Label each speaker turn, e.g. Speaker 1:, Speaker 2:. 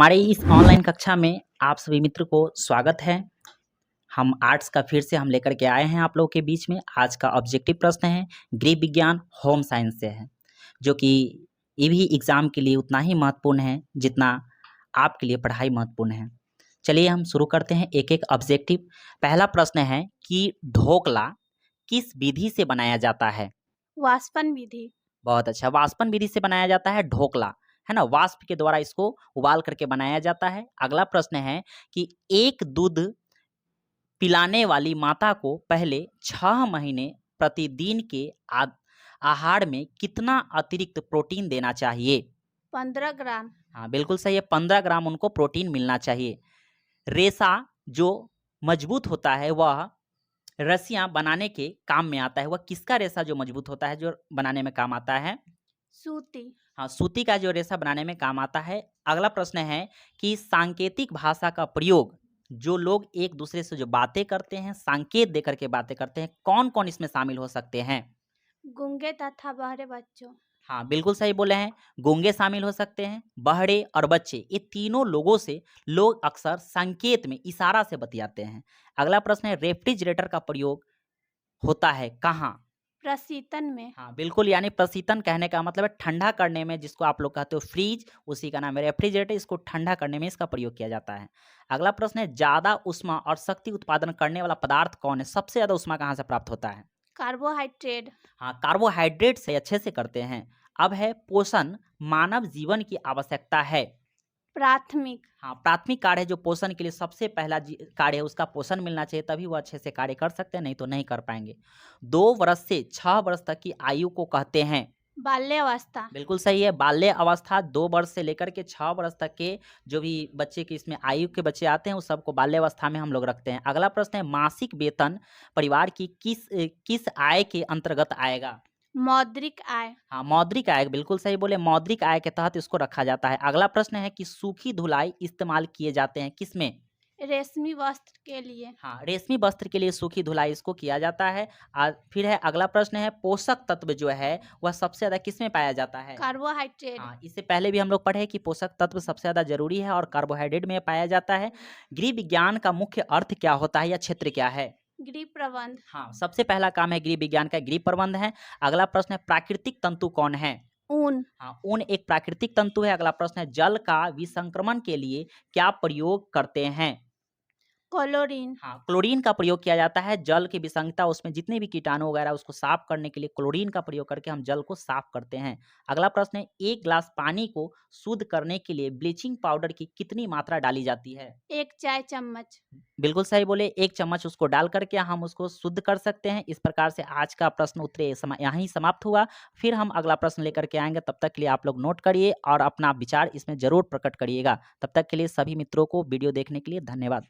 Speaker 1: हमारे इस ऑनलाइन कक्षा में आप सभी मित्र को स्वागत है। हम आर्ट्स का फिर से हम लेकर के आए हैं आप लोगों के बीच में। आज का ऑब्जेक्टिव प्रश्न है गृह विज्ञान होम साइंस से है, जो कि ये भी एग्ज़ाम के लिए उतना ही महत्वपूर्ण है जितना आपके लिए पढ़ाई महत्वपूर्ण है। चलिए हम शुरू करते हैं एक एक ऑब्जेक्टिव। पहला प्रश्न है कि ढोकला किस विधि से बनाया जाता है?
Speaker 2: वाष्पन विधि।
Speaker 1: बहुत अच्छा, वाष्पन विधि से बनाया जाता है ढोकला, है ना। वाष्प के द्वारा इसको उबाल करके बनाया जाता है। अगला प्रश्न है कि एक दूध पिलाने वाली माता को पहले 6 महीने प्रतिदिन के आहार में कितना अतिरिक्त प्रोटीन देना चाहिए?
Speaker 2: 15 ग्राम।
Speaker 1: हाँ बिल्कुल सही है, 15 ग्राम उनको प्रोटीन मिलना चाहिए। रेशा जो मजबूत होता है वह रस्सियां बनाने के काम में आता है। वह किसका रेशा जो मजबूत होता है जो बनाने में काम आता है?
Speaker 2: सूती।
Speaker 1: हाँ, सूती का जो रेशा बनाने में काम आता है। अगला प्रश्न है कि सांकेतिक भाषा का प्रयोग, जो लोग एक दूसरे से जो बातें करते हैं, संकेत देकर के बातें करते हैं, कौन कौन इसमें शामिल हो सकते हैं?
Speaker 2: गूंगे तथा बहरे बच्चों।
Speaker 1: हाँ बिल्कुल सही बोले हैं, गूंगे शामिल हो सकते हैं, बहरे और बच्चे, ये तीनों लोगों से लोग अक्सर संकेत में इशारा से बतियाते हैं। अगला प्रश्न है रेफ्रिजरेटर का प्रयोग होता है कहाँ?
Speaker 2: प्रशीतन में।
Speaker 1: हाँ बिल्कुल, यानी प्रशीतन कहने का मतलब है ठंडा करने में, जिसको आप लोग कहते हो फ्रीज, उसी का नाम है रेफ्रिजरेटर। इसको ठंडा करने में इसका प्रयोग किया जाता है। अगला प्रश्न है ज्यादा ऊष्मा और शक्ति उत्पादन करने वाला पदार्थ कौन है? सबसे ज्यादा ऊष्मा कहाँ से प्राप्त होता है?
Speaker 2: कार्बोहाइड्रेट।
Speaker 1: हाँ, कार्बोहाइड्रेट से अच्छे से करते हैं। अब है पोषण मानव जीवन की आवश्यकता है।
Speaker 2: प्राथमिक।
Speaker 1: हाँ, प्राथमिक कार्य है जो पोषण के लिए सबसे पहला कार्य है, उसका पोषण मिलना चाहिए, तभी वो अच्छे से कार्य कर सकते हैं, नहीं तो नहीं कर पाएंगे। 2 वर्ष से 6 वर्ष तक की आयु को कहते हैं?
Speaker 2: बाल्यावस्था।
Speaker 1: बिल्कुल सही है, बाल्य अवस्था। 2 वर्ष से लेकर के 6 वर्ष तक के जो भी बच्चे के इसमें आयु के बच्चे आते हैं, उस सबको बाल्यावस्था में हम लोग रखते हैं। अगला प्रश्न है मासिक वेतन परिवार की किस आय के अंतर्गत आएगा?
Speaker 2: मौद्रिक आय।
Speaker 1: हाँ, मौद्रिक आय, बिल्कुल सही बोले, मौद्रिक आय के तहत इसको रखा जाता है। अगला प्रश्न है कि सूखी धुलाई इस्तेमाल किए जाते हैं किसमें?
Speaker 2: रेशमी वस्त्र के लिए।
Speaker 1: हाँ, रेशमी वस्त्र के लिए सूखी धुलाई इसको किया जाता है। फिर है अगला प्रश्न है पोषक तत्व जो है वह सबसे ज्यादा किसमें पाया जाता है?
Speaker 2: कार्बोहाइड्रेट।
Speaker 1: हाँ, इससे पहले भी हम लोग पढ़े कि पोषक तत्व सबसे ज्यादा जरूरी है और कार्बोहाइड्रेट में पाया जाता है। गृह विज्ञान का मुख्य अर्थ क्या होता है या क्षेत्र क्या है?
Speaker 2: गृह प्रबंध।
Speaker 1: हाँ, सबसे पहला काम है गृह विज्ञान का गृह प्रबंध है। अगला प्रश्न है प्राकृतिक तंतु कौन है?
Speaker 2: ऊन।
Speaker 1: हाँ, ऊन एक प्राकृतिक तंतु है। अगला प्रश्न है जल का विसंक्रमण के लिए क्या प्रयोग करते हैं?
Speaker 2: क्लोरीन।
Speaker 1: हाँ, क्लोरीन का प्रयोग किया जाता है। जल की विसंगता, उसमें जितने भी कीटाणु वगैरह उसको साफ करने के लिए क्लोरीन का प्रयोग करके हम जल को साफ करते हैं। अगला प्रश्न है 1 ग्लास पानी को शुद्ध करने के लिए ब्लीचिंग पाउडर की कितनी मात्रा डाली जाती है?
Speaker 2: 1 चाय चम्मच।
Speaker 1: बिल्कुल सही बोले, 1 चम्मच उसको डाल करके हम उसको शुद्ध कर सकते हैं। इस प्रकार से आज का प्रश्न उत्तर यहाँ ही समाप्त हुआ। फिर हम अगला प्रश्न लेकर के आएंगे, तब तक के लिए आप लोग नोट करिए और अपना विचार इसमें जरूर प्रकट करिएगा। तब तक के लिए सभी मित्रों को वीडियो देखने के लिए धन्यवाद।